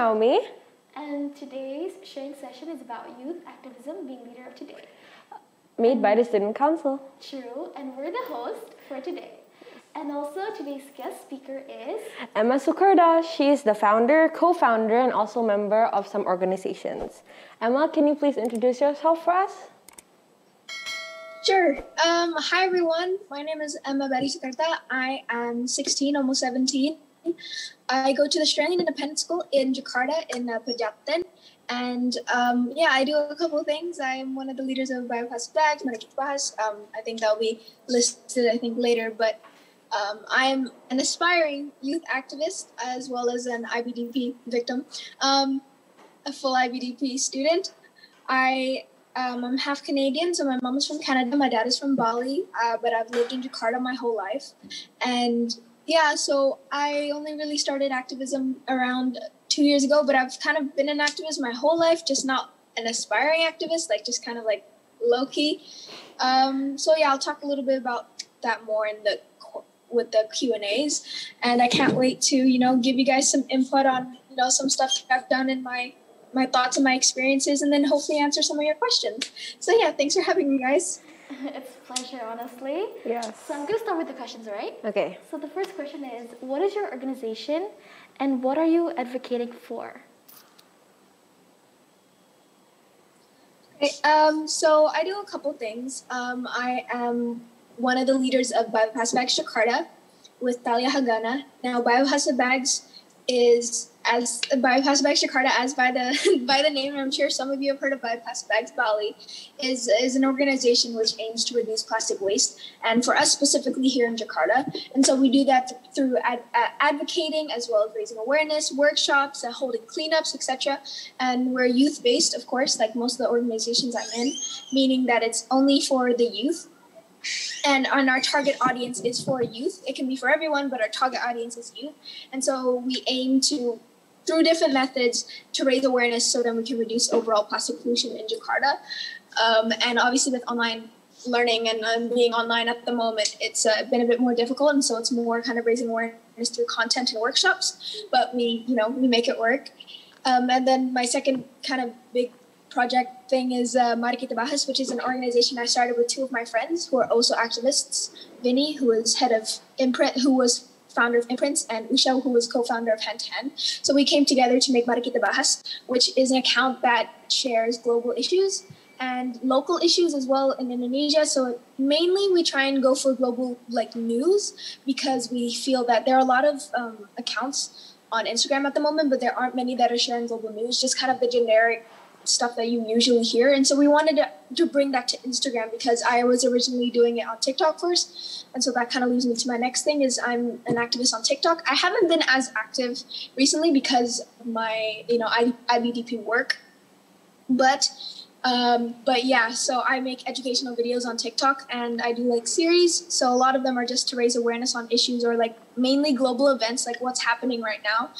Naomi. And today's sharing session is about youth activism being leader of today. Made by the Student Council. True, and we're the host for today. And also today's guest speaker is Emma Sukurda. She is the founder, co-founder, and also member of some organizations. Emma, can you please introduce yourself for us? Sure. Hi, everyone. My name is Emma Betty Sukurda. I am 16, almost 17. I go to the Australian Independent School in Jakarta in Pejaten. And I do a couple of things. I'm one of the leaders of Bioplastic Bags, Mari Kita Bahas. I think that'll be listed, later. But I'm an aspiring youth activist as well as an IBDP victim, a full IBDP student. I'm half Canadian, so my mom is from Canada, my dad is from Bali, but I've lived in Jakarta my whole life. And so I only really started activism around 2 years ago, but I've kind of been an activist my whole life, just not an aspiring activist, just kind of low-key. I'll talk a little bit about that more with the Q&As, and I can't wait to, give you guys some input on, some stuff that I've done in my thoughts and my experiences, and then hopefully answer some of your questions. So thanks for having me, guys. It's a pleasure, honestly. Yes. So I'm going to start with the questions, right? Okay. So the first question is, what is your organization and what are you advocating for? Okay, so I do a couple things. I am one of the leaders of Bioplastic Bags Jakarta with Talia Hagana. Now, Bioplastic Bags is as Bioplastic Bags Jakarta, as by the name, I'm sure some of you have heard of Bioplastic Bags Bali, is an organization which aims to reduce plastic waste, and for us specifically here in Jakarta. And so we do that through advocating as well as raising awareness, workshops, holding cleanups, etc. And we're youth-based, of course, like most of the organizations I'm in, meaning that it's only for the youth. And our target audience is for youth. It can be for everyone, but our target audience is youth. And so we aim to, through different methods, to raise awareness so that we can reduce overall plastic pollution in Jakarta. And obviously with online learning and being online at the moment, it's been a bit more difficult. And so it's more kind of raising awareness through content and workshops, but we make it work. And then my second kind of big project thing is Mari Kita Bahas, which is an organization I started with two of my friends who are also activists. Vinny, who is head of Imprint, who was founder of Imprints, and Usha, who was co-founder of Hand. So we came together to make Mari Kita Bahas, which is an account that shares global issues and local issues as well in Indonesia. So mainly we try and go for global news, because we feel that there are a lot of accounts on Instagram at the moment, but there aren't many that are sharing global news, just kind of the generic stuff that you usually hear. And so we wanted to bring that to Instagram, because I was originally doing it on TikTok first. And so that kind of leads me to my next thing, is I'm an activist on TikTok. I haven't been as active recently because of my, IBDP work. But so I make educational videos on TikTok, and I do series. So a lot of them are just to raise awareness on issues or mainly global events, like what's happening right now.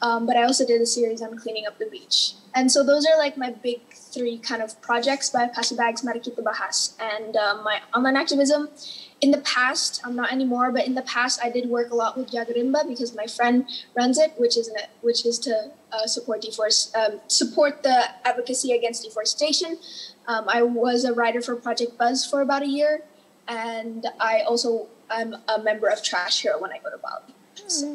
But I also did a series on cleaning up the beach. And so those are my big three kind of projects: Bioplastic Bags, Mari Kita Bahas, and my online activism. In the past, I'm not anymore, but in the past I did work a lot with Jagarimba, because my friend runs it, which is to support the advocacy against deforestation. I was a writer for Project Buzz for about a year, and I'm a member of Trash Hero when I go to Bali. So.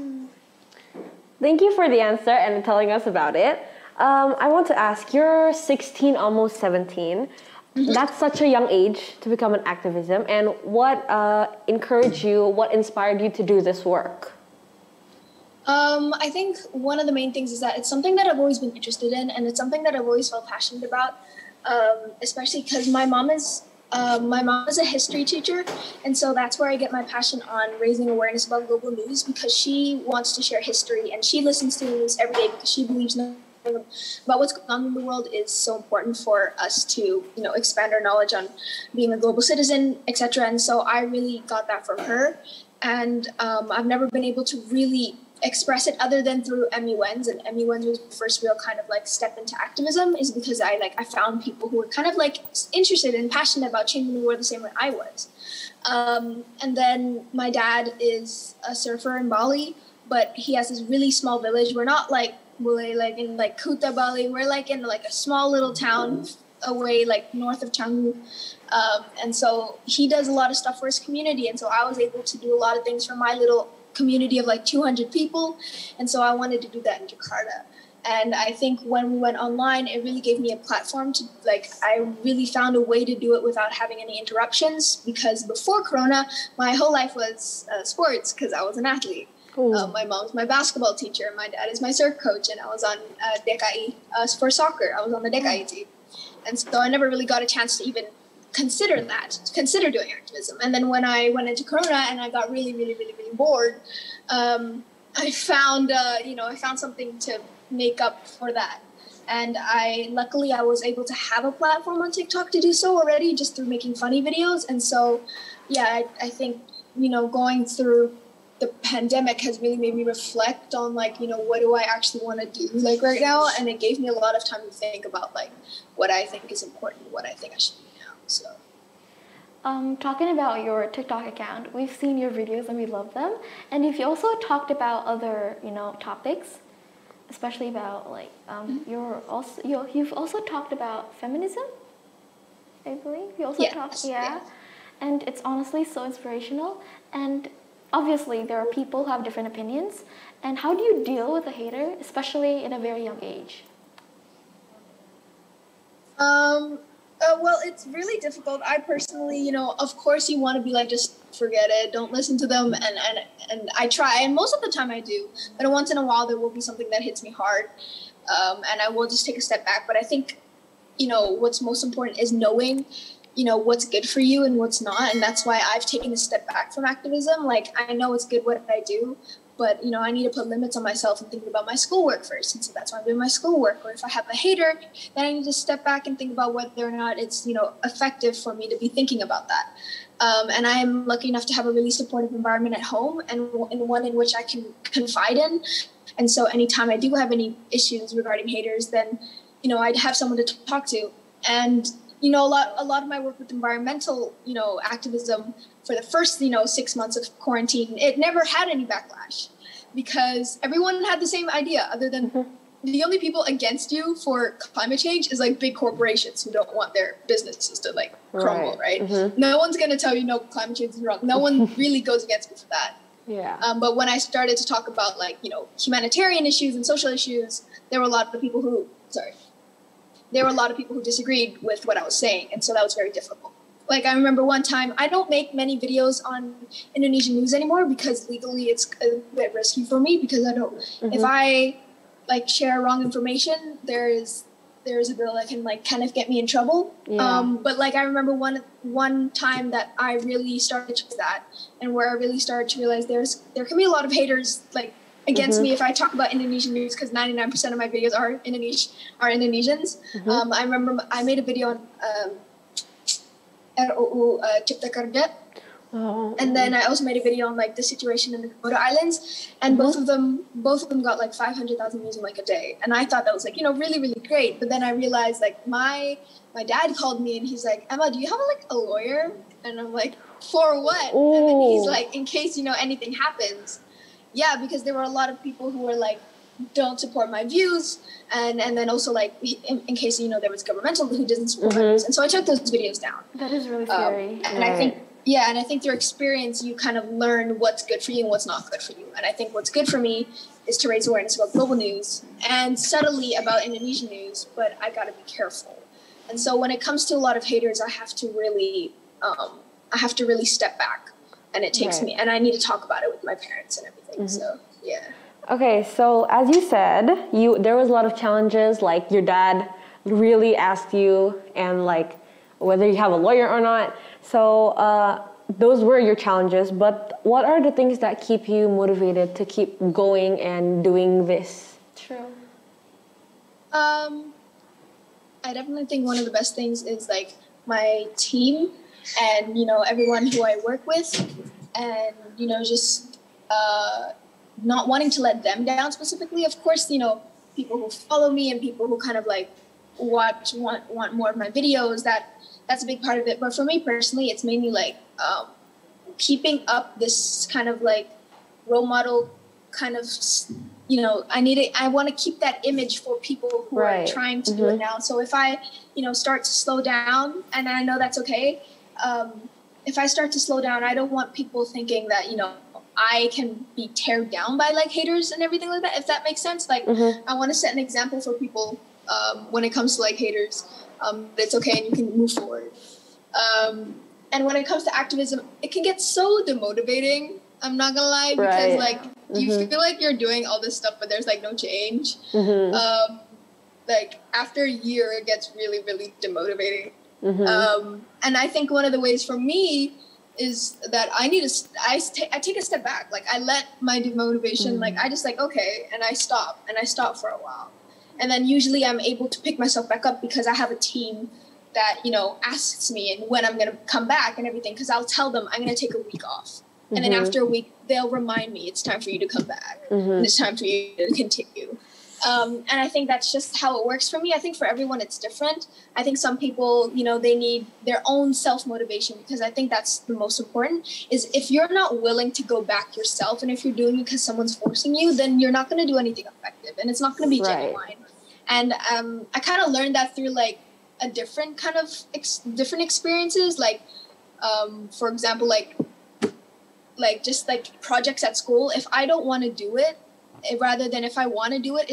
Thank you for the answer and telling us about it. I want to ask, you're 16, almost 17. Mm-hmm. That's such a young age to become an activism. And what encouraged you, what inspired you to do this work? I think one of the main things is that it's something that I've always been interested in, and it's something that I've always felt passionate about, especially because my mom is a history teacher, and so that's where I get my passion on raising awareness about global news, because she wants to share history, and she listens to the news every day because she believes about what's going on in the world is so important for us to, expand our knowledge on being a global citizen, etc. And so I really got that from her, and I've never been able to really express it other than through MUNs, and MUNs was the first real kind of step into activism, is because I found people who were kind of interested and passionate about changing the world the same way I was. And then my dad is a surfer in Bali, but he has this really small village. We're not Bule, like in like Kuta, Bali. We're like in like a small little town away, like north of Canggu. And so he does a lot of stuff for his community. And so I was able to do a lot of things for my little community of like 200 people. And so I wanted to do that in Jakarta. And I think when we went online, it really gave me a platform to like, I really found a way to do it without having any interruptions, because before Corona, my whole life was sports because I was an athlete. My mom's my basketball teacher. My dad is my surf coach, and I was on DKI for soccer. I was on the DKI team. And so I never really got a chance to even consider doing activism. And then when I went into Corona and I got really, really, really, really bored, I found something to make up for that. And luckily I was able to have a platform on TikTok to do so already, just through making funny videos. And so, yeah, I think, going through the pandemic has really made me reflect on like, what do I actually want to do like right now? And it gave me a lot of time to think about like what I think is important, what I think I should do now. So talking about your TikTok account, we've seen your videos and we love them. And you've also talked about other, topics, especially about like you've also talked about feminism, I believe. You also talked, and it's honestly so inspirational. And obviously there are people who have different opinions. And how do you deal with a hater, especially in a very young age? Well, it's really difficult. I personally, of course you want to be like, just forget it, don't listen to them. And I try, and most of the time I do, but once in a while there will be something that hits me hard. And I will just take a step back. But I think, what's most important is knowing, what's good for you and what's not. And that's why I've taken a step back from activism. Like, I know it's good what I do, but, I need to put limits on myself and think about my schoolwork first. And so that's why I'm doing my schoolwork. Or if I have a hater, then I need to step back and think about whether or not it's, effective for me to be thinking about that. And I am lucky enough to have a really supportive environment at home, and one in which I can confide in. And so anytime I do have any issues regarding haters, then, I'd have someone to talk to. And, a lot of my work with environmental, activism for the first, 6 months of quarantine, it never had any backlash because everyone had the same idea, other than the only people against you for climate change is like big corporations who don't want their businesses to like crumble, right? No one's going to tell you, no, climate change is wrong. No one really goes against me for that. Yeah. But when I started to talk about like, humanitarian issues and social issues, there were a lot of people who disagreed with what I was saying. And so that was very difficult. Like, I remember one time, I don't make many videos on Indonesian news anymore because legally it's a bit risky for me, because I don't, if I like share wrong information, there is a bill that can like kind of get me in trouble. But like, I remember one time that I really started to do that, and where I really started to realize there can be a lot of haters like against me if I talk about Indonesian news, because 99% of my videos are Indonesians. I remember I made a video on RUU Cipta Kerja. And then I also made a video on like the situation in the Komodo Islands, and both of them got like 500,000 views in like a day. And I thought that was like, really, really great. But then I realized like my dad called me and he's like, Emma, do you have like a lawyer? And I'm like, for what? Ooh. And then he's like, in case, anything happens. Yeah, because there were a lot of people who were like, don't support my views. And then also like, in case, there was governmental who doesn't support my views. And so I took those videos down. That is really scary. And I think through experience, you kind of learn what's good for you and what's not good for you. And I think what's good for me is to raise awareness about global news and subtly about Indonesian news, but I got to be careful. And so when it comes to a lot of haters, I have to really step back, and it takes me, and I need to talk about it with my parents and everything. So, yeah. Okay, so as you said, there was a lot of challenges, like your dad really asked you, and like whether you have a lawyer or not. So those were your challenges, but what are the things that keep you motivated to keep going and doing this? True. I definitely think one of the best things is like my team and, everyone who I work with, and, just not wanting to let them down specifically. Of course, people who follow me and people who kind of like want more of my videos, that's a big part of it. But for me personally, it's mainly like keeping up this kind of like role model kind of I want to keep that image for people who are trying to do it now. So if I, start to slow down, and I know that's okay. If I start to slow down, I don't want people thinking that, I can be teared down by like haters and everything like that, if that makes sense. Like I want to set an example for people when it comes to like haters. It's okay and you can move forward. And when it comes to activism, it can get so demotivating. I'm not gonna lie, because like you feel like you're doing all this stuff, but there's like no change. Like after a year, it gets really, really demotivating. And I think one of the ways for me is that I take a step back. Like I let my demotivation, like I just like, okay, and I stop for a while. And then usually I'm able to pick myself back up because I have a team that, asks me and when I'm going to come back and everything, because I'll tell them I'm going to take a week off. And then after a week, they'll remind me it's time for you to come back. And it's time for you to continue. And I think that's just how it works for me. I think for everyone, it's different. I think some people, they need their own self-motivation, because I think that's the most important, is if you're not willing to go back yourself, and if you're doing it because someone's forcing you, then you're not going to do anything effective, and it's not going to be genuine. And I kind of learned that through like a different kind of different experiences. Like, for example, like just like projects at school. If I don't want to do it, rather than if I want to do it,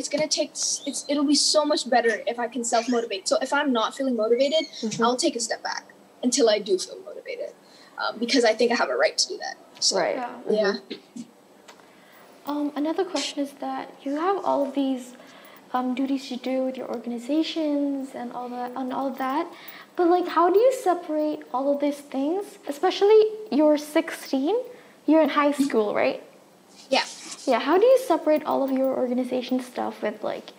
it'll be so much better if I can self-motivate. So if I'm not feeling motivated, I'll take a step back until I do feel motivated, because I think I have a right to do that. So, yeah. Another question is that you have all of these duties to do with your organizations and all that, but like, how do you separate all of these things? Especially you're 16, you're in high school, right? Yeah, how do you separate all of your organization stuff with like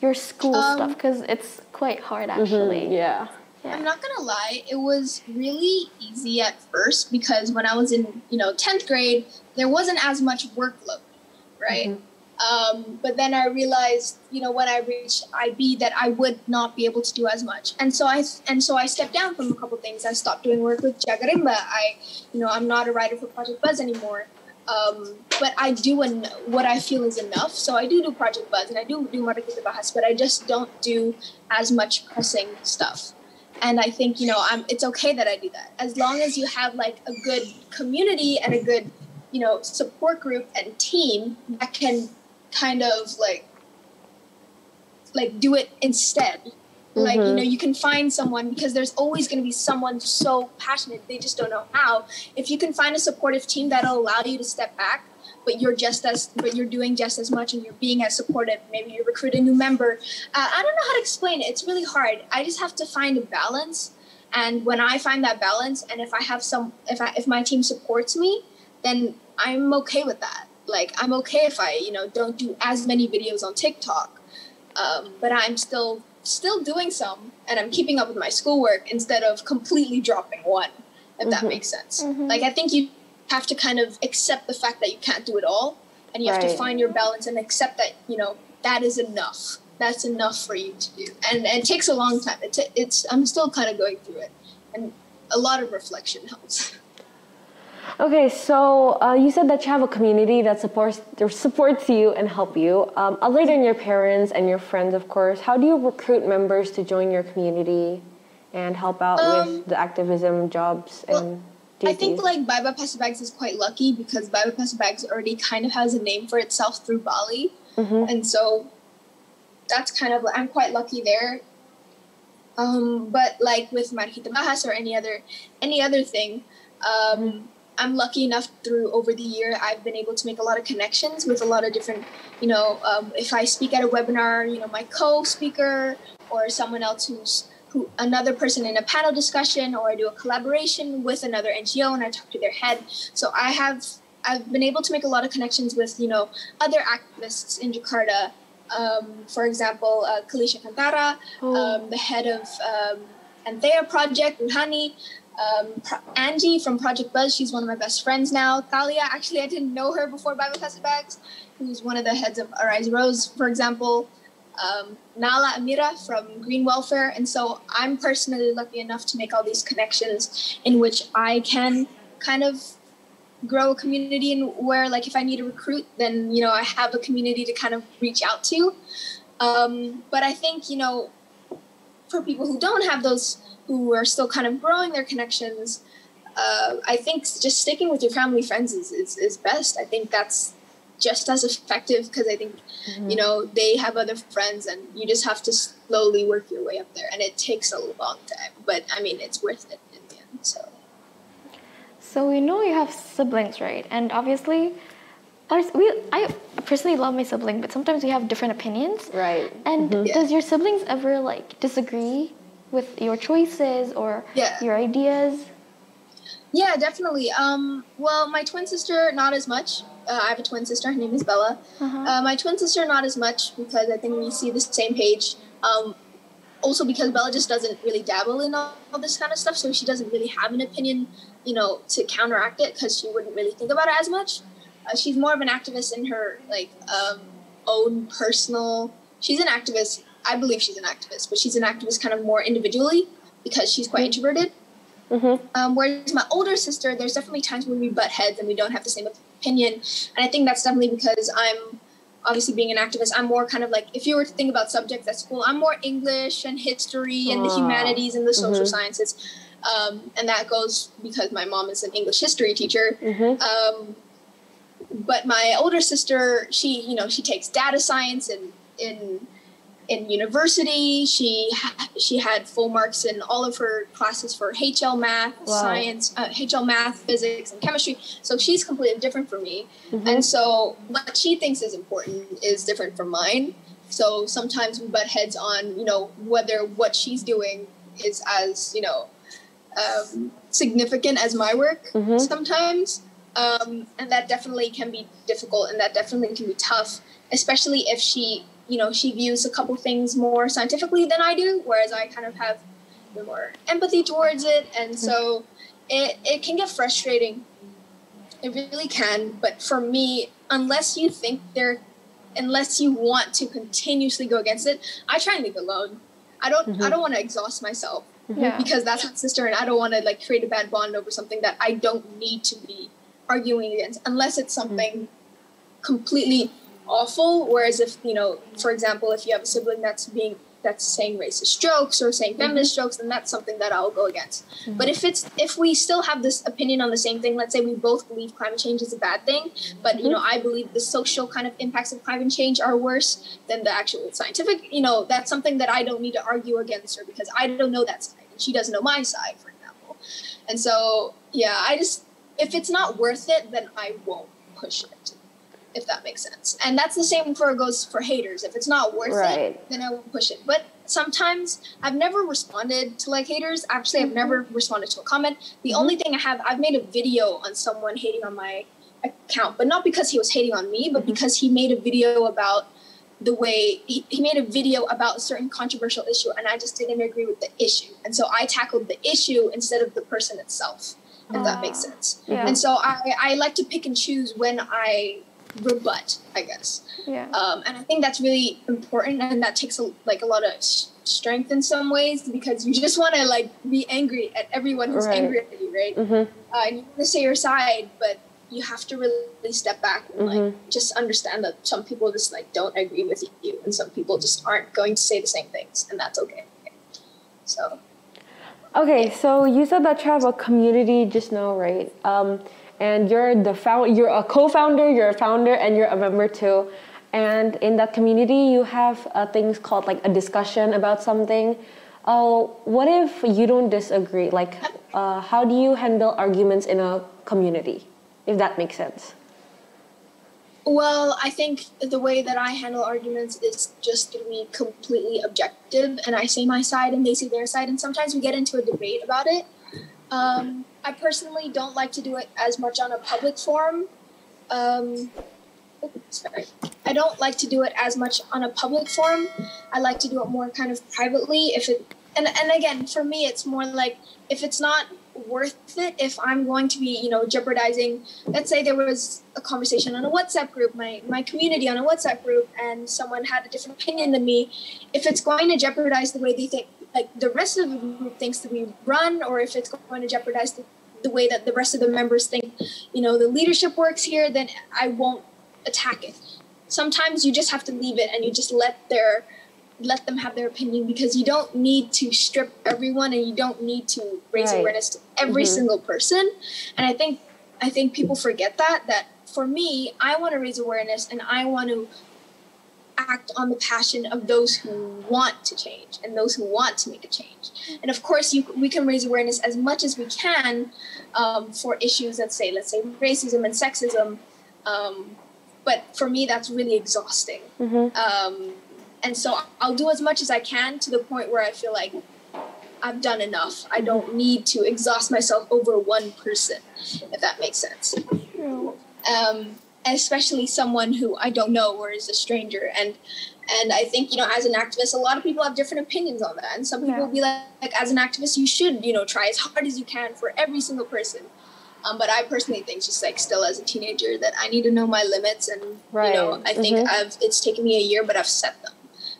your school stuff? Because it's quite hard actually. Yeah. I'm not gonna lie, it was really easy at first, because when I was in 10th grade, there wasn't as much workload, right? But then I realized, when I reached IB, that I would not be able to do as much, and so I stepped down from a couple things. I stopped doing work with Jagarimba. I'm not a writer for Project Buzz anymore. But I do what I feel is enough. So I do Project Buzz, and I do Mara Kita Bahas, but I just don't do as much pressing stuff. And I think, it's okay that I do that, as long as you have like a good community and a good, support group and team that can kind of like do it instead. Like, you can find someone, because there's always going to be someone so passionate, they just don't know how. If you can find a supportive team that'll allow you to step back, but you're doing just as much, and you're being as supportive. Maybe you recruit a new member. I don't know how to explain it. It's really hard. I just have to find a balance. And when I find that balance, and if my team supports me, then I'm okay with that. Like, I'm okay if I, don't do as many videos on TikTok, but I'm still doing some, and I'm keeping up with my schoolwork instead of completely dropping one, if that makes sense. Like, I think you have to kind of accept the fact that you can't do it all, and you have to find your balance and accept that, that is enough. That's enough for you to do. And it takes a long time. I'm still kind of going through it, and a lot of reflection helps. Okay, so you said that you have a community that supports you and help you. Other than your parents and your friends, of course, how do you recruit members to join your community and help out with the activism jobs and duties? I think like Bye Bye Plastic Bags is quite lucky, because Bye Bye Plastic Bags already kind of has a name for itself through Bali. And so that's kind of, I'm quite lucky there. But like with Mari Kita Bahas or any other thing, I'm lucky enough over the year, I've been able to make a lot of connections with a lot of different, if I speak at a webinar, my co-speaker or someone else another person in a panel discussion, or I do a collaboration with another NGO and I talk to their head. So I've been able to make a lot of connections with, other activists in Jakarta. For example, Kalisha Kantara, the head of Anthea Project, Ruhani, Angie from Project Buzz, she's one of my best friends now. Thalia, actually, I didn't know her before Bye Bye Plastic Bags, who's one of the heads of Arise Rose, for example. Nala Amira from Green Welfare. And so I'm personally lucky enough to make all these connections in which I can kind of grow a community and where like if I need to recruit, then, you know, I have a community to kind of reach out to. But I think, you know, for people who don't have those, who are still kind of growing their connections, I think just sticking with your family friends is best. I think that's just as effective because I think, you know, they have other friends and you just have to slowly work your way up there. And it takes a long time, but I mean, it's worth it in the end, so. So we know you have siblings, right? And obviously, I personally love my sibling, but sometimes we have different opinions. Right. And does your siblings ever like disagree with your choices or your ideas? Yeah, definitely. Well, my twin sister, not as much. I have a twin sister. Her name is Bella. My twin sister, not as much because I think we see the same page. Also because Bella just doesn't really dabble in all this kind of stuff, so she doesn't really have an opinion, you know, to counteract it because she wouldn't really think about it as much. She's more of an activist in her like own personal. She's an activist. I believe she's an activist, but she's an activist kind of more individually because she's quite introverted. Whereas my older sister, there's definitely times when we butt heads and we don't have the same opinion. And I think that's definitely because I'm obviously being an activist. I'm more kind of like, if you were to think about subjects at school, I'm more English and history and the humanities and the social sciences. And that goes because my mom is an English history teacher. But my older sister, she, you know, she takes data science in university. She had full marks in all of her classes for HL math, science, HL math, physics, and chemistry. So she's completely different from me. And so what she thinks is important is different from mine. So sometimes we butt heads on, you know, whether what she's doing is as, you know, significant as my work sometimes. And that definitely can be difficult and that definitely can be tough, especially if she, you know, she views a couple things more scientifically than I do, whereas I kind of have more empathy towards it. And so it can get frustrating. It really can. But for me, unless you want to continuously go against it, I try and leave it alone. I don't want to exhaust myself because that's my sister and I don't want to like create a bad bond over something that I don't need to be arguing against unless it's something completely awful. Whereas if, you know, for example, if you have a sibling that's saying racist jokes or saying feminist jokes, then that's something that I'll go against. But if we still have this opinion on the same thing, let's say we both believe climate change is a bad thing, but you know, I believe the social kind of impacts of climate change are worse than the actual scientific, you know, that's something that I don't need to argue against her because I don't know that side and she doesn't know my side, for example. And so if it's not worth it, then I won't push it, if that makes sense. And that's the same goes for haters. If it's not worth it, then I won't push it. But sometimes I've never responded to like haters. Actually, I've never responded to a comment. The only thing I've made a video on someone hating on my account, but not because he was hating on me, but because he made a video about the way he made a video about a certain controversial issue and I just didn't agree with the issue. And so I tackled the issue instead of the person itself, if that makes sense. And so I like to pick and choose when I rebut, I guess. And I think that's really important and that takes a lot of strength in some ways because you just want to like be angry at everyone who's angry at you, right? And you want to say your side, but you have to really step back and like just understand that some people just like don't agree with you and some people just aren't going to say the same things and that's okay. So okay, so you said that you have a community just now, right? And you're you're a co-founder, you're a founder, and you're a member too. And in that community, you have things called like a discussion about something. What if you don't disagree? Like, how do you handle arguments in a community, if that makes sense? Well, I think the way that I handle arguments is just to be completely objective, and I say my side and they say their side, and sometimes we get into a debate about it. I personally don't like to do it as much on a public forum. I don't like to do it as much on a public forum. I like to do it more kind of privately. And again, for me, it's more like if it's not worth it, if I'm going to be, you know, jeopardizing, let's say there was a conversation on a WhatsApp group, my community on a WhatsApp group, and someone had a different opinion than me, if it's going to jeopardize the way they think, like the rest of the group thinks that we run, or if it's going to jeopardize the the way that the rest of the members think, the leadership works here, then I won't attack it. Sometimes you just have to leave it and you just let them have their opinion, because you don't need to strip everyone and you don't need to raise awareness to every single person. And I think people forget that for me, I want to raise awareness and I want to act on the passion of those who want to change and those who want to make a change. And of course, we can raise awareness as much as we can for issues let's say racism and sexism. But for me, that's really exhausting. And so I'll do as much as I can to the point where I feel like I've done enough. I don't need to exhaust myself over one person, if that makes sense. Especially someone who I don't know or is a stranger. And I think, as an activist, a lot of people have different opinions on that. And some people will be like, as an activist, you should, try as hard as you can for every single person. But I personally think, just like still as a teenager, that I need to know my limits. And, I think it's taken me a year, but I've set them.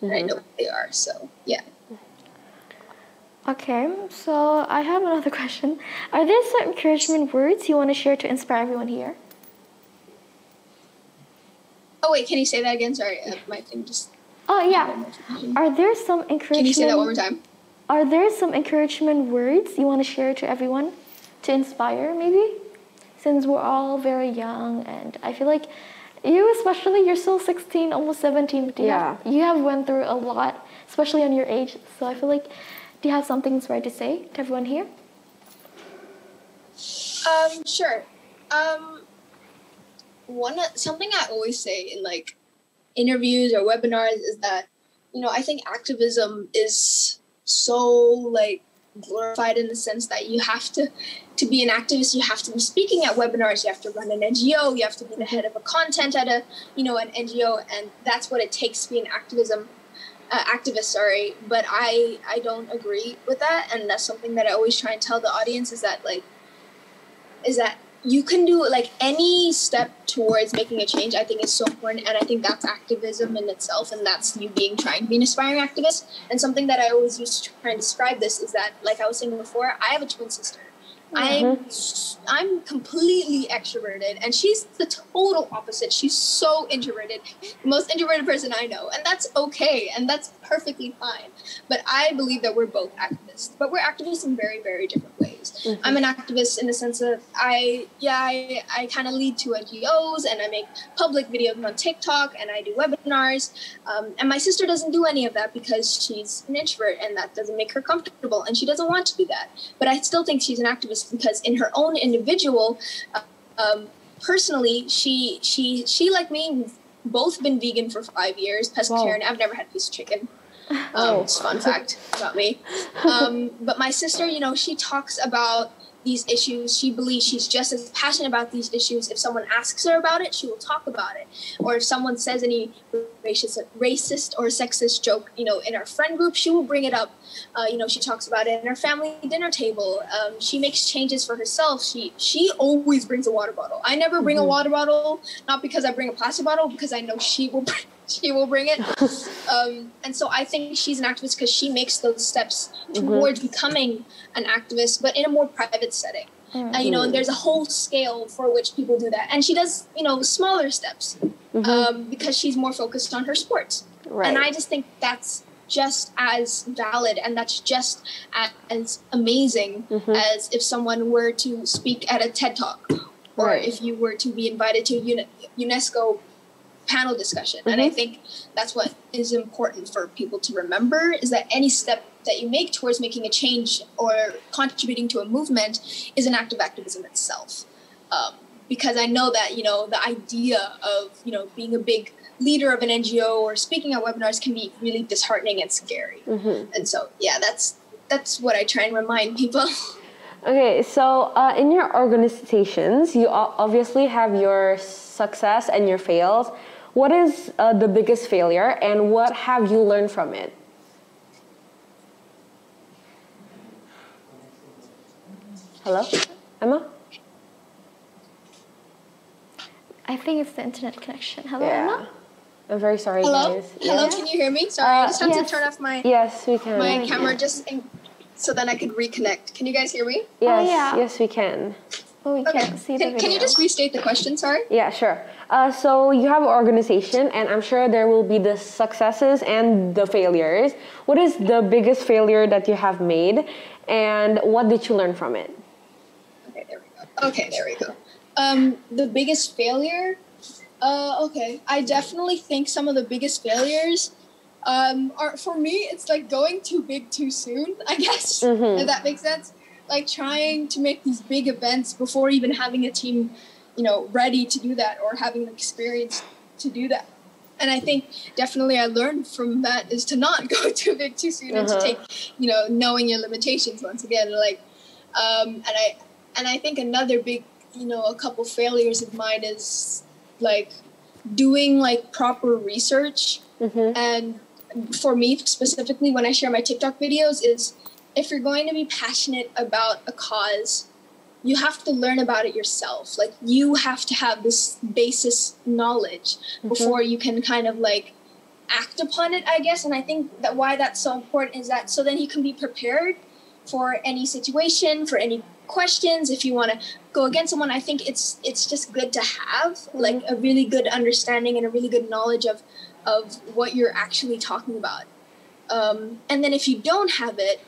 And I know what they are. So, yeah. Okay, so I have another question. Are there some encouragement words you want to share to inspire everyone here? Oh, wait, can you say that again? Sorry, my thing just... Oh, yeah. Are there some encouragement... Can you say that one more time? Are there some encouragement words you want to share to everyone to inspire, maybe? Since we're all very young, and I feel like you especially, you're still 16, almost 17, but you have went through a lot, especially on your age. So I feel like, do you have something inspired to say to everyone here? Sure. Something I always say in like interviews or webinars is that, I think activism is so like glorified in the sense that you have to be an activist, you have to be speaking at webinars, you have to run an NGO, you have to be the head of a content at an NGO, and that's what it takes to be an activist, sorry. But I don't agree with that, and that's something that I always try and tell the audience is that you can do like any step towards making a change. I think is so important, and I think that's activism in itself, and that's you trying to be an aspiring activist. And something that I always use to try and describe this is that, like I was saying before, I have a twin sister. I'm completely extroverted, and she's the total opposite. She's so introverted, the most introverted person I know, and that's okay, and that's perfectly fine. But I believe that we're both activists, but we're activists in very, very different ways. I'm an activist in the sense of I kind of lead to NGOs, and I make public videos on TikTok, and I do webinars, and my sister doesn't do any of that because she's an introvert, and that doesn't make her comfortable, and she doesn't want to do that. But I still think she's an activist because in her own individual, personally, she like me, we've both been vegan for 5 years, pescatarian. I've never had a piece of chicken. It's a fun fact about me. But my sister, she talks about these issues. She believes she's just as passionate about these issues. If someone asks her about it, she will talk about it. Or if someone says any racist or sexist joke, in our friend group, she will bring it up. She talks about it in her family dinner table. She makes changes for herself. She always brings a water bottle. I never bring a water bottle, not because I bring a plastic bottle, because I know she will bring it. And so I think she's an activist because she makes those steps towards becoming an activist, but in a more private setting. And there's a whole scale for which people do that. And she does, smaller steps because she's more focused on her sports. Right. And I just think that's just as valid, and that's just as amazing as if someone were to speak at a TED Talk, or if you were to be invited to UNESCO panel discussion. And I think that's what is important for people to remember, is that any step that you make towards making a change or contributing to a movement is an act of activism itself. Because I know that, the idea of, being a big leader of an NGO or speaking at webinars can be really disheartening and scary. And so, that's what I try and remind people. Okay, so in your organizations, you obviously have your success and your fails. What is the biggest failure, and what have you learned from it? Hello, Emma? I think it's the internet connection. Hello, Emma? I'm very sorry, Hello? guys. Hello, can you hear me? Sorry, I just have to turn off my... Yes, we can. My camera just... so then I could reconnect. Can you guys hear me? Yes, yeah. yes, we can. But we can't see the video. Can you just restate the question? Sorry. Yeah, sure. So you have an organization, and I'm sure there will be the successes and the failures. What is the biggest failure that you have made, and what did you learn from it? Okay, there we go. The biggest failure? Okay. I definitely think some of the biggest failures are, for me, it's like going too big too soon, I guess, if that makes sense. Like trying to make these big events before even having a team, ready to do that or having the experience to do that. And I think definitely I learned from that is to not go too big too soon and to take, knowing your limitations once again. Like, and I think another big, a couple failures of mine is like doing like proper research. And for me specifically, when I share my TikTok videos, is if you're going to be passionate about a cause, you have to learn about it yourself. Like you have to have this basis knowledge before you can kind of like act upon it, I guess. And I think that why that's so important is that so then you can be prepared for any situation, for any questions. If you want to go against someone, I think it's just good to have like a really good understanding and a really good knowledge of what you're actually talking about. And then if you don't have it,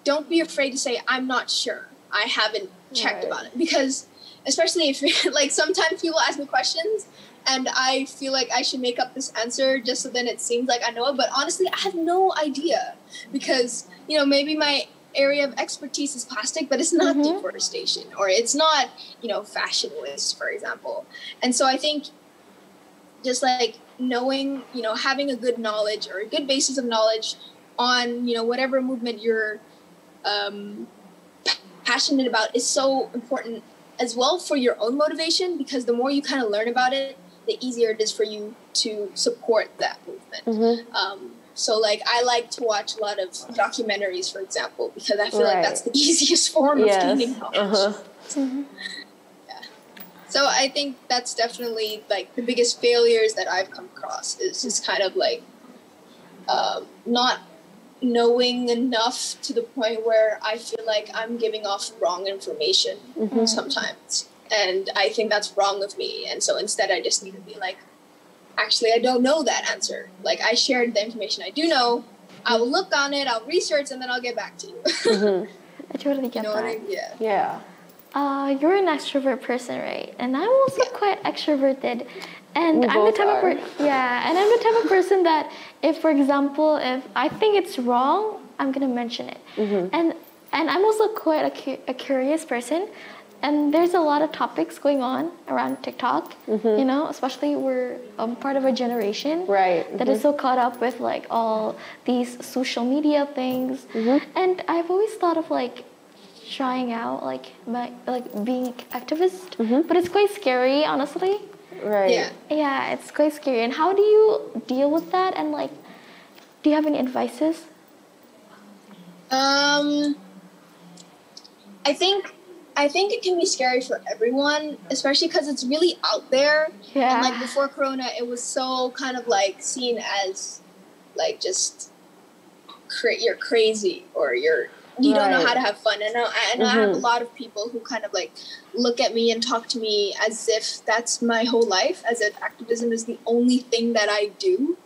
don't be afraid to say, I'm not sure. I haven't checked about it. Because especially if like sometimes people ask me questions and I feel like I should make up this answer just so then it seems like I know it. But honestly, I have no idea because, maybe my area of expertise is plastic, but it's not deforestation or it's not, fashion waste, for example. And so I think just like knowing, having a good knowledge or a good basis of knowledge on, whatever movement you're passionate about is so important as well for your own motivation, because the more you kind of learn about it, the easier it is for you to support that movement. So like I like to watch a lot of documentaries, for example, because I feel like that's the easiest form of gaining knowledge. Yeah. So I think that's definitely like the biggest failures that I've come across is just kind of like not knowing enough to the point where I feel like I'm giving off wrong information sometimes. And I think that's wrong of me. And so instead I just need to be like, actually, I don't know that answer. Like I shared the information I do know. I will look on it, I'll research, and then I'll get back to you. I totally get that. What I mean? Yeah. You're an extrovert person, right? And I'm also quite extroverted. And I'm the type of person that if, for example, if I think it's wrong, I'm gonna mention it. And I'm also quite a curious person. And there's a lot of topics going on around TikTok, especially we're part of a generation that is so caught up with like all these social media things. And I've always thought of like trying out like being an activist, but it's quite scary, honestly. Yeah, it's quite scary. And how do you deal with that? And like, do you have any advices? I think it can be scary for everyone, especially because it's really out there. Yeah. And like before Corona, it was so kind of like seen as like just you're crazy or you don't know how to have fun. And I have a lot of people who kind of like look at me and talk to me as if that's my whole life, as if activism is the only thing that I do.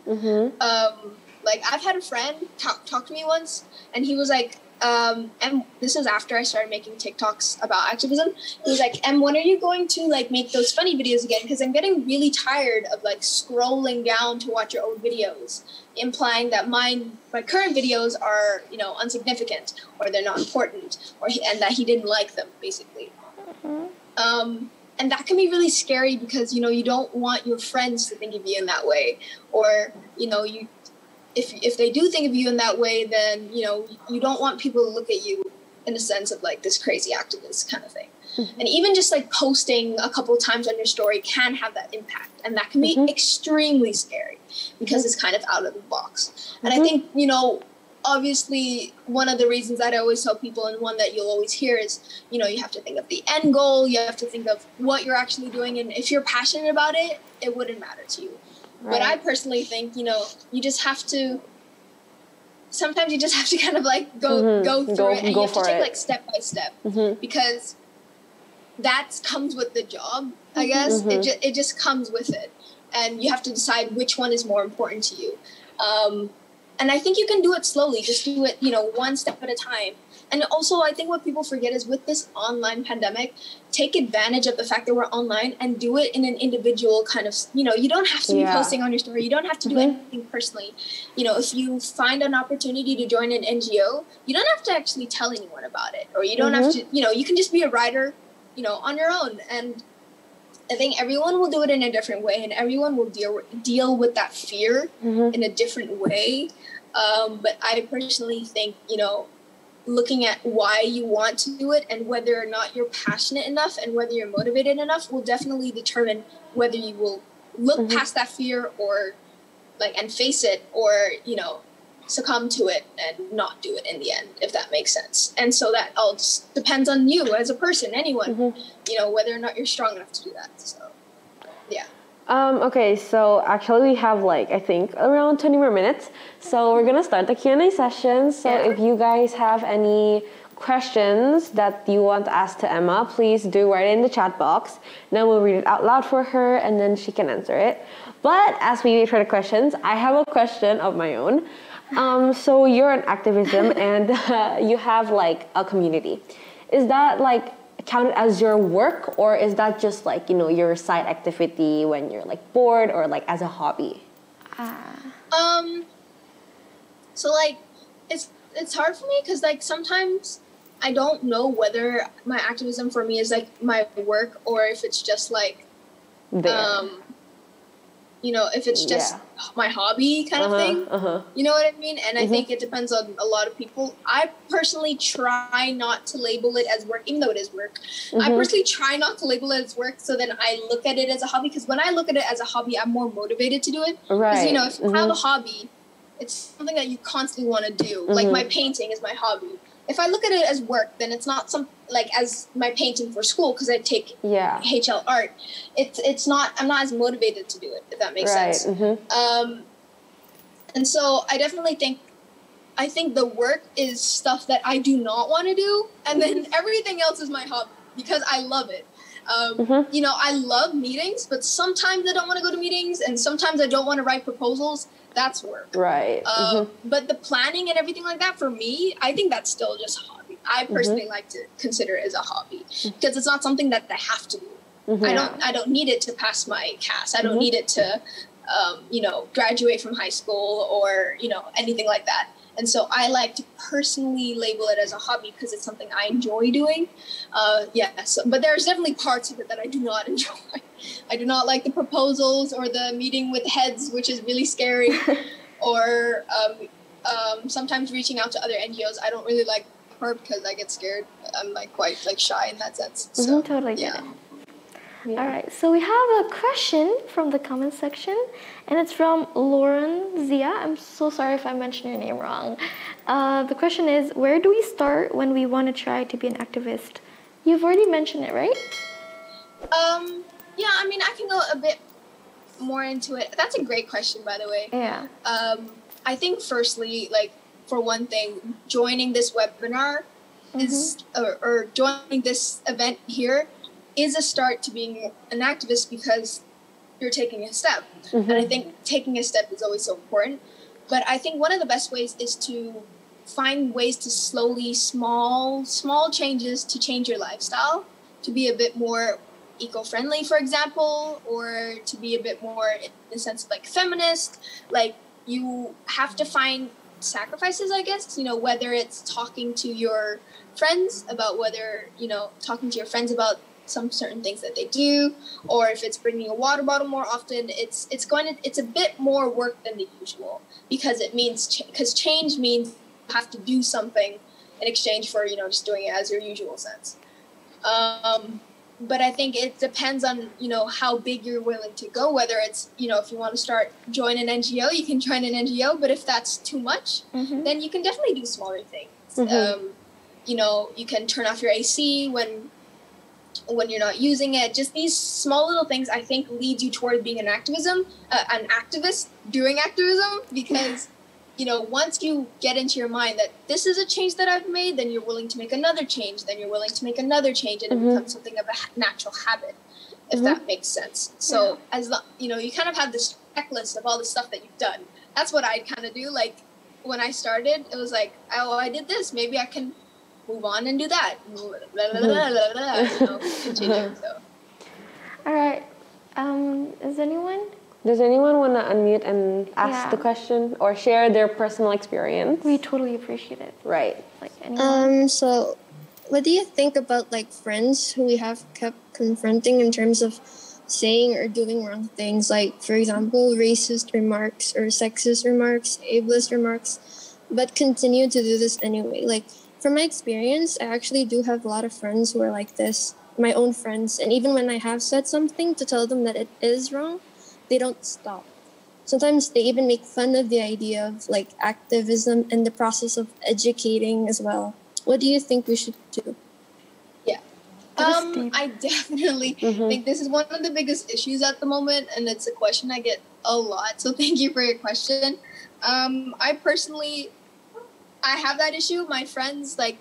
Like I've had a friend talk to me once, and he was like, and this was after I started making TikToks about activism. He was like, when are you going to like make those funny videos again? Because I'm getting really tired of like scrolling down to watch your old videos, implying that my current videos are, insignificant or they're not important and that he didn't like them, basically. And that can be really scary because, you don't want your friends to think of you in that way, or, if they do think of you in that way, then, you don't want people to look at you in a sense of like this crazy activist kind of thing. And even just like posting a couple times on your story can have that impact. And that can be extremely scary because it's kind of out of the box. And I think, obviously one of the reasons that I always tell people, and one that you'll always hear, is, you have to think of the end goal. You have to think of what you're actually doing. And if you're passionate about it, it wouldn't matter to you. But I personally think, you just have to sometimes you just have to kind of like go through it, and you have to take like step by step, because that comes with the job, I guess. It just comes with it, and you have to decide which one is more important to you. And I think you can do it slowly. Just do it, one step at a time. And also, I think what people forget is with this online pandemic, take advantage of the fact that we're online and do it in an individual kind of, you don't have to be posting on your story. You don't have to do anything personally. If you find an opportunity to join an NGO, you don't have to actually tell anyone about it. Or you don't have to, you can just be a writer, on your own. And I think everyone will do it in a different way, and everyone will deal with that fear in a different way. But I personally think, looking at why you want to do it and whether or not you're passionate enough and whether you're motivated enough will definitely determine whether you will look past that fear or and face it, or, succumb to it and not do it in the end, if that makes sense. And so that all just depends on you as a person, anyone, whether or not you're strong enough to do that. So, yeah. Okay, so actually we have I think around 20 more minutes. So we're gonna start the Q&A session. So if you guys have any questions that you want to ask to Emma, please do write it in the chat box. Then we'll read it out loud for her, and then she can answer it. But as we wait for the questions, I have a question of my own. So you're in activism and you have a community. Is that counted as your work, or is that just your side activity when you're bored, or as a hobby? So it's hard for me because sometimes I don't know whether my activism for me is my work, or if it's just if it's just my hobby kind of thing. You know what I mean? And I think it depends on a lot of people. I personally try not to label it as work, even though it is work. I personally try not to label it as work, so then I look at it as a hobby, because when I look at it as a hobby, I'm more motivated to do it. Right. Because, if you have a hobby, it's something that you constantly want to do. Like my painting is my hobby. If I look at it as work, then it's not as my painting for school, because I take HL art. It's not, I'm not as motivated to do it, if that makes sense. And so I definitely think the work is stuff that I do not want to do, and then everything else is my hobby, because I love it. I love meetings, but sometimes I don't want to go to meetings, and sometimes I don't want to write proposals. That's work. Right. But the planning and everything like that, for me, I think that's still just a hobby. I personally like to consider it as a hobby, because it's not something that I have to do. I don't need it to pass my CAS. I don't need it to, graduate from high school, or, anything like that. And so I like to personally label it as a hobby, because it's something I enjoy doing. But there's definitely parts of it that I do not enjoy. I do not like the proposals or the meeting with heads, which is really scary. Or sometimes reaching out to other NGOs. I don't really like her because I get scared. I'm quite shy in that sense. So, totally get it. Yeah. All right, so we have a question from the comment section, and it's from Lauren Zia. I'm so sorry if I mentioned your name wrong. The question is, where do we start when we want to try to be an activist? You've already mentioned it, right? Yeah, I mean, I can go a bit more into it. That's a great question, by the way. Yeah. I think firstly, for one thing, joining this webinar is, or joining this event here is a start to being an activist, because you're taking a step. And I think taking a step is always so important. But I think one of the best ways is to find ways to slowly, small changes to change your lifestyle, to be a bit more eco-friendly, for example, or to be a bit more, in the sense of feminist. You have to find sacrifices, I guess, whether it's talking to your friends about some certain things that they do, or if it's bringing a water bottle more often. It's a bit more work than the usual, because change means you have to do something in exchange for just doing it as your usual sense. But I think it depends on how big you're willing to go, whether it's if you want to join an NGO, you can join an NGO, but if that's too much, then you can definitely do smaller things. You can turn off your AC when you're not using it. Just these small little things, I think, lead you toward being an activist doing activism, because once you get into your mind that this is a change that I've made, then you're willing to make another change, then you're willing to make another change, and it becomes something of a natural habit, if that makes sense. So you kind of have this checklist of all the stuff that you've done. That's what I kind of do. Like when I started, it was like, oh, I did this. Maybe I can move on and do that. Blah, blah, blah, blah, blah, continue. So. All right. Does anyone want to unmute and ask the question or share their personal experience? We totally appreciate it. Right. Like anyone? So what do you think about like friends who we have kept confronting in terms of saying or doing wrong things, like for example racist remarks or sexist remarks, ableist remarks, but continue to do this anyway? Like from my experience, I actually do have a lot of friends who are like this, my own friends, and even when I have said something to tell them that it is wrong, they don't stop. Sometimes they even make fun of the idea of like activism and the process of educating as well. What do you think we should do? Yeah. I definitely think this is one of the biggest issues at the moment, and it's a question I get a lot. So thank you for your question. I have that issue. My friends, like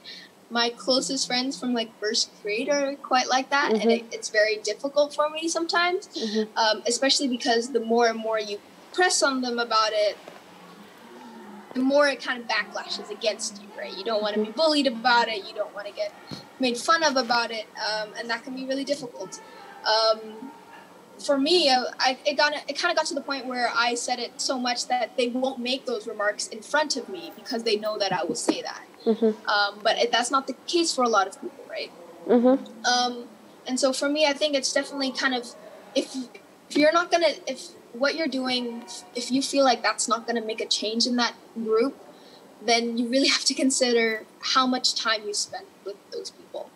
my closest friends from like first grade are quite like that, and it's very difficult for me sometimes, especially because the more and more you press on them about it, the more it kind of backlashes against you, right? You don't want to be bullied about it, you don't want to get made fun of about it, and that can be really difficult. For me, it kind of got to the point where I said it so much that they won't make those remarks in front of me because they know that I will say that. But that's not the case for a lot of people, right? And so for me, I think it's definitely kind of, if what you're doing, if you feel like that's not going to make a change in that group, then you really have to consider how much time you spend with those people,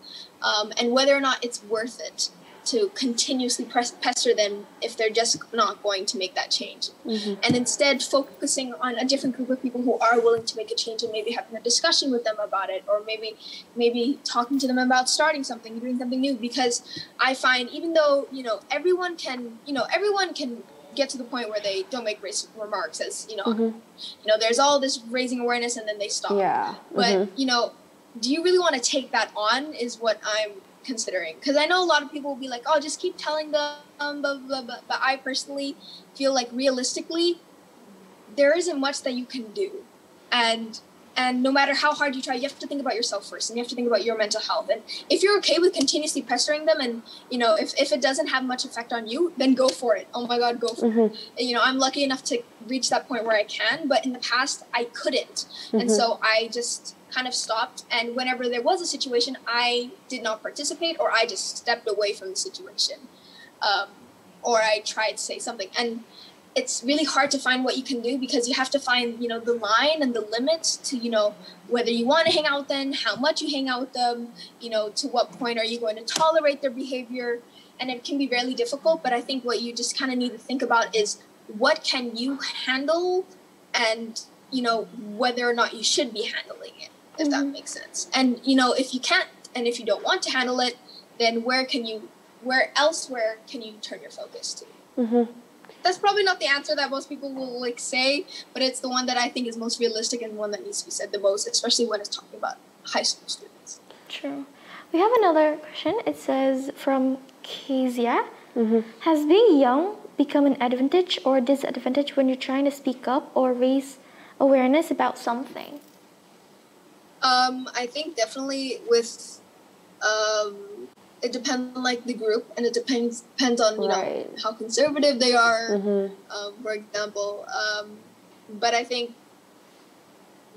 and whether or not it's worth it to continuously pester them if they're just not going to make that change. And instead focusing on a different group of people who are willing to make a change, and maybe having a discussion with them about it, or maybe talking to them about starting something, doing something new. Because I find, even though everyone can get to the point where they don't make racist remarks, as there's all this raising awareness and then they stop. But do you really want to take that on, is what I'm considering. Because I know a lot of people will be like, oh, just keep telling them, blah, blah, blah. But I personally feel like realistically, there isn't much that you can do. And no matter how hard you try, you have to think about yourself first, and you have to think about your mental health. And if you're okay with continuously pestering them, and if it doesn't have much effect on you, then go for it. Oh my God, go for it. I'm lucky enough to reach that point where I can, but in the past I couldn't. And so I just kind of stopped, and whenever there was a situation, I did not participate, or I just stepped away from the situation, or I tried to say something. And it's really hard to find what you can do, because you have to find the line and the limits to whether you want to hang out with them, how much you hang out with them, to what point are you going to tolerate their behavior. And it can be really difficult, but I think what you just kind of need to think about is, what can you handle, and whether or not you should be handling it, if that makes sense. And if you can't, and if you don't want to handle it, then where elsewhere can you turn your focus to? That's probably not the answer that most people will say, but it's the one that I think is most realistic, and one that needs to be said the most, especially when it's talking about high school students. True. We have another question. It says from Kezia, has being young become an advantage or disadvantage when you're trying to speak up or raise awareness about something? I think definitely with it depends on the group, and it depends on how conservative they are, for example. But I think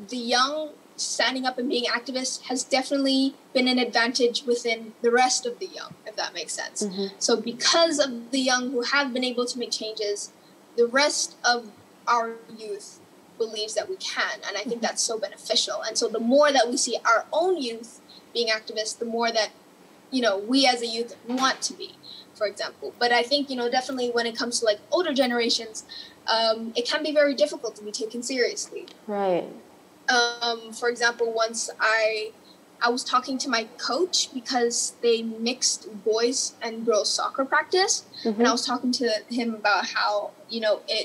the young standing up and being activists has definitely been an advantage within the rest of the young, if that makes sense. So because of the young who have been able to make changes, the rest of our youth believes that we can, and I think that's so beneficial. And so the more that we see our own youth being activists, the more that we as a youth want to be, for example. But I think definitely when it comes to older generations, it can be very difficult to be taken seriously. Right. For example, once I was talking to my coach, because they mixed boys and girls soccer practice, and I was talking to him about how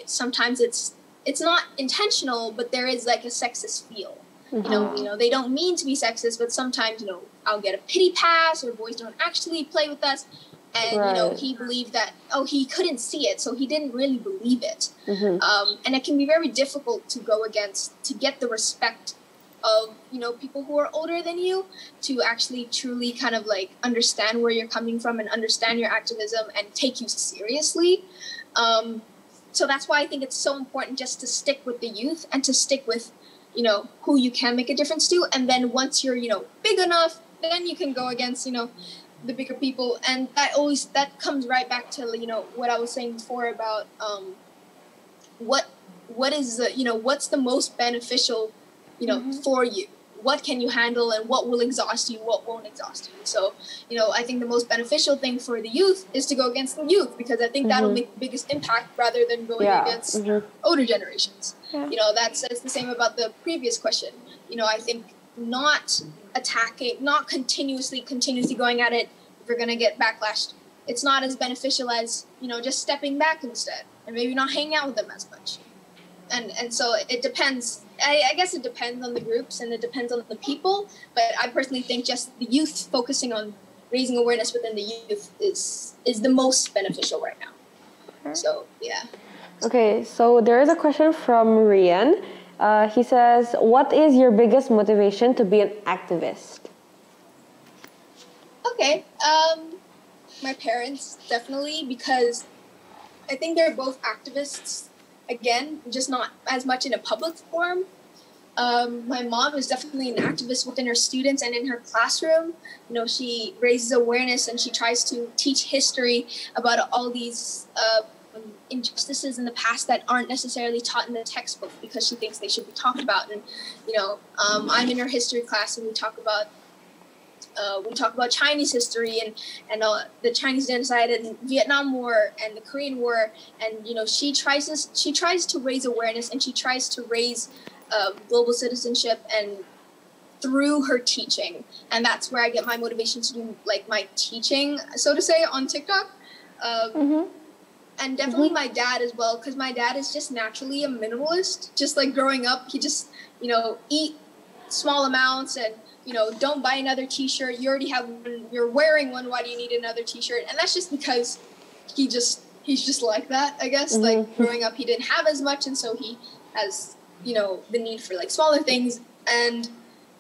sometimes it's it's not intentional, but there is like a sexist feel. They don't mean to be sexist, but sometimes, I'll get a pity pass, or boys don't actually play with us. And, he believed that, he couldn't see it, so he didn't really believe it. And it can be very difficult to go against, to get the respect of, people who are older than you, to actually truly kind of like understand where you're coming from and understand your activism and take you seriously. So that's why I think it's so important just to stick with the youth and to stick with, who you can make a difference to. And then once you're, big enough, then you can go against, the bigger people. And that comes right back to, what I was saying before about what is the, what's the most beneficial, for you. What can you handle, and what will exhaust you, what won't exhaust you. So, I think the most beneficial thing for the youth is to go against the youth, because I think that'll make the biggest impact rather than going against older generations. Yeah. That's the same about the previous question. I think not attacking, not continuously going at it, if you're going to get backlash, it's not as beneficial as, just stepping back instead and maybe not hanging out with them as much. And so it depends. I guess it depends on the groups and it depends on the people. But I personally think just the youth focusing on raising awareness within the youth is the most beneficial right now. So, yeah. Okay, so there is a question from Rian. He says, what is your biggest motivation to be an activist? Okay. My parents, definitely, because I think they're both activists. Again, just not as much in a public forum. My mom is definitely an activist within her students and in her classroom. She raises awareness and she tries to teach history about all these injustices in the past that aren't necessarily taught in the textbook, because she thinks they should be talked about. And, I'm in her history class, and we talk about Chinese history and the Chinese genocide and Vietnam War and the Korean War, and she tries to raise awareness, and she tries to raise global citizenship and through her teaching, and that's where I get my motivation to do like my teaching, so to say, on TikTok. And definitely my dad as well, because my dad is just naturally a minimalist. Just like growing up, he just eat small amounts and don't buy another t-shirt. You already have one. You're wearing one. Why do you need another t-shirt? And that's just because he's just like that, I guess. Like growing up, he didn't have as much. And so he has, the need for like smaller things. And,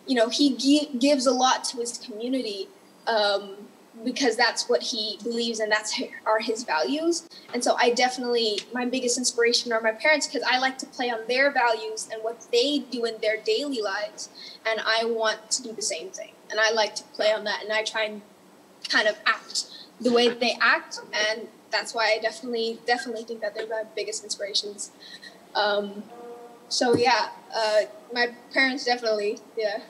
he gives a lot to his community because that's what he believes and are his values. And so my biggest inspiration are my parents, because I like to play on their values and what they do in their daily lives. And I want to do the same thing. And I like to play on that. And I try and kind of act the way that they act. And that's why I definitely think that they're my biggest inspirations. So yeah, my parents definitely, yeah.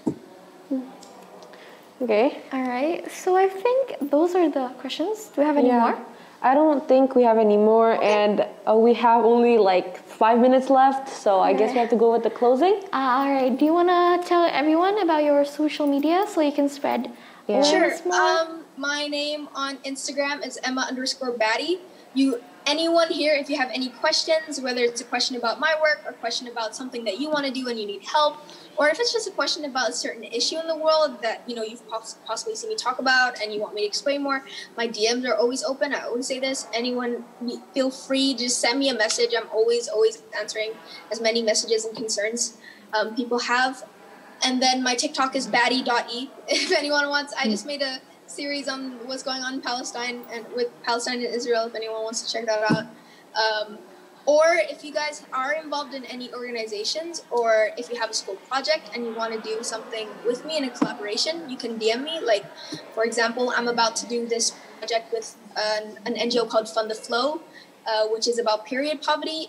Okay. All right. So I think those are the questions. Do we have any more? I don't think we have any more, and we have only like 5 minutes left, so I guess we have to go with the closing. All right. Do you want to tell everyone about your social media so you can spread awareness more? My name on Instagram is Emma_Batty. Anyone here, if you have any questions, whether it's a question about my work or a question about something that you want to do and you need help, or if it's just a question about a certain issue in the world that you've possibly seen me talk about and you want me to explain more, my DMs are always open. I always say this. Anyone, feel free, just send me a message. I'm always answering as many messages and concerns people have. And then my TikTok is batty.e. If anyone wants, I just made a series on what's going on in Palestine and with Palestine and Israel, if anyone wants to check that out. Or if you guys are involved in any organizations, or if you have a school project and you want to do something with me in a collaboration, you can DM me. Like, for example, I'm about to do this project with an NGO called Fund the Flow, which is about period poverty.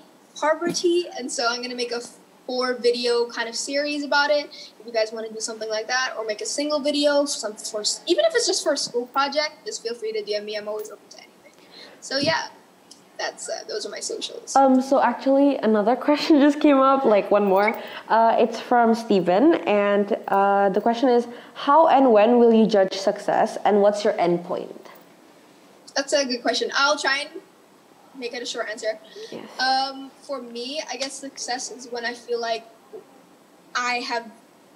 And so I'm going to make a 4-video kind of series about it. If you guys want to do something like that, or make a single video, even if it's just for a school project, just feel free to DM me. I'm always open to anything. So yeah, those are my socials. So actually, another question just came up, like one more. It's from Steven, and the question is, how and when will you judge success, and what's your end point? That's a good question. I'll try and make it a short answer. Yes. For me, I guess success is when I feel like I have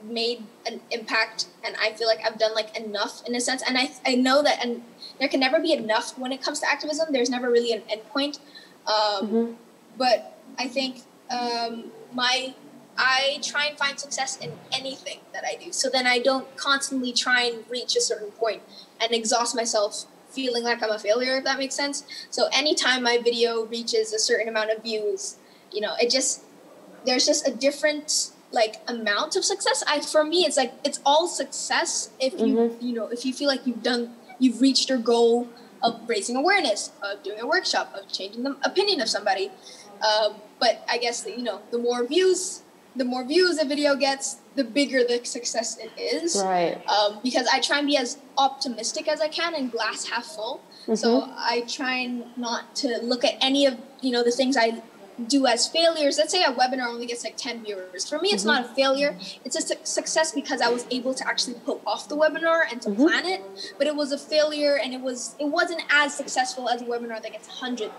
made an impact and I feel like I've done like enough in a sense. And I know that, and there can never be enough when it comes to activism. There's never really an end point. But I think I try and find success in anything that I do. So then I don't constantly try and reach a certain point and exhaust myself feeling like I'm a failure, if that makes sense. So anytime my video reaches a certain amount of views, there's just a different like amount of success. For me, it's like, it's all success if if you feel like you've reached your goal of raising awareness, of doing a workshop, of changing the opinion of somebody. But I guess the more views a video gets, the bigger the success it is. Right. Because I try and be as optimistic as I can and glass half full. So I try and not to look at any of the things I do as failures. Let's say a webinar only gets like 10 viewers. For me, it's not a failure. It's a success because I was able to actually pull off the webinar and to plan it. But it was a failure, and it wasn't as successful as a webinar that gets 100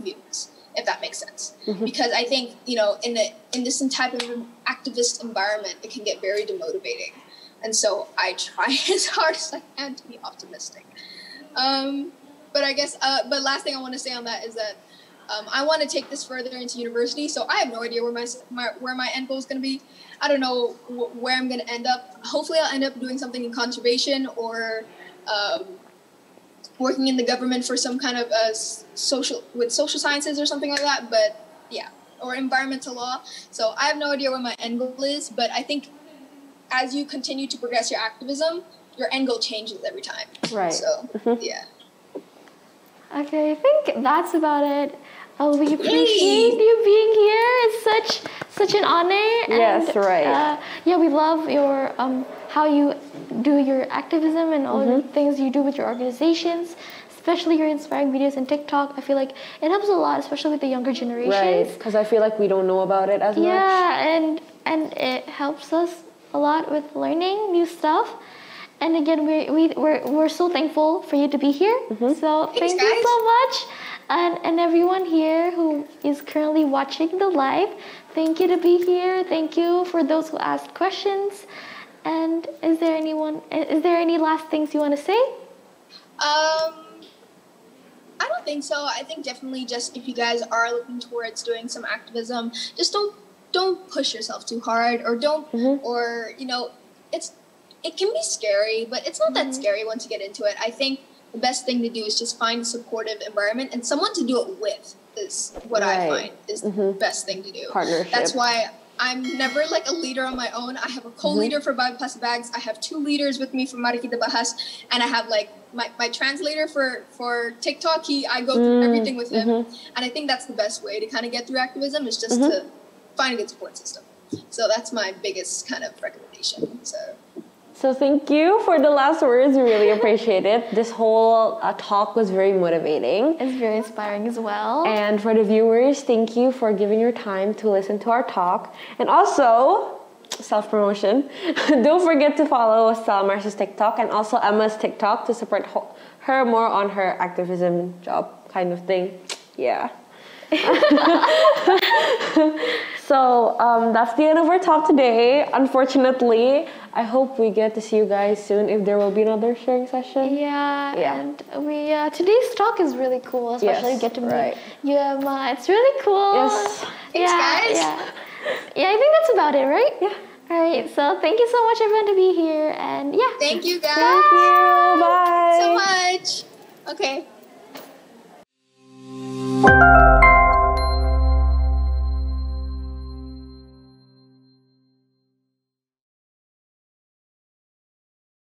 views. If that makes sense. Because I think, in this type of activist environment, it can get very demotivating. And so I try as hard as I can to be optimistic. But I guess, but last thing I want to say on that is that I want to take this further into university. So I have no idea where my end goal is going to be. I don't know where I'm going to end up. Hopefully I'll end up doing something in conservation or working in the government for some kind of social sciences or something like that, but yeah, or environmental law. So I have no idea where my end goal is, but I think as you continue to progress your activism, your end goal changes every time. Right. So yeah. Okay, I think that's about it. We appreciate you being here. It's such an honor. Yes, right. Yeah, we love your how you do your activism and all the things you do with your organizations, especially your inspiring videos on TikTok. I feel like it helps a lot, especially with the younger generations. Right, because I feel like we don't know about it as much. Yeah, and it helps us a lot with learning new stuff. And again, we're so thankful for you to be here. So thank you so much. And everyone here who is currently watching the live, thank you to be here. Thank you for those who asked questions. And is there any last things you want to say? I don't think so. I think definitely just if you guys are looking towards doing some activism, just don't push yourself too hard, or don't or it can be scary, but it's not that scary once you get into it. I think the best thing to do is just find a supportive environment and someone to do it with is what I find is the best thing to do. Partnership. That's why I'm never like a leader on my own. I have a co-leader for Bago Plastic Bags. I have 2 leaders with me for Mari Kita Bahas, and I have like my translator for TikTok. I go through everything with him, and I think that's the best way to kind of get through activism is just to find a good support system. So that's my biggest kind of recommendation. So thank you for the last words. We really appreciate it. This whole talk was very motivating. It's very inspiring as well. And for the viewers, thank you for giving your time to listen to our talk. And also, self-promotion, don't forget to follow Stella Mars's TikTok and also Emma's TikTok to support her more on her activism job kind of thing. Yeah. So that's the end of our talk today. Unfortunately, I hope we get to see you guys soon if there will be another sharing session. Yeah. And we today's talk is really cool, especially get to meet you, Emma. It's really cool. Yes. Thanks, guys. Yeah, I think that's about it, right? Yeah. All right. So thank you so much, everyone, to be here, and yeah. Thank you, guys. Thank you.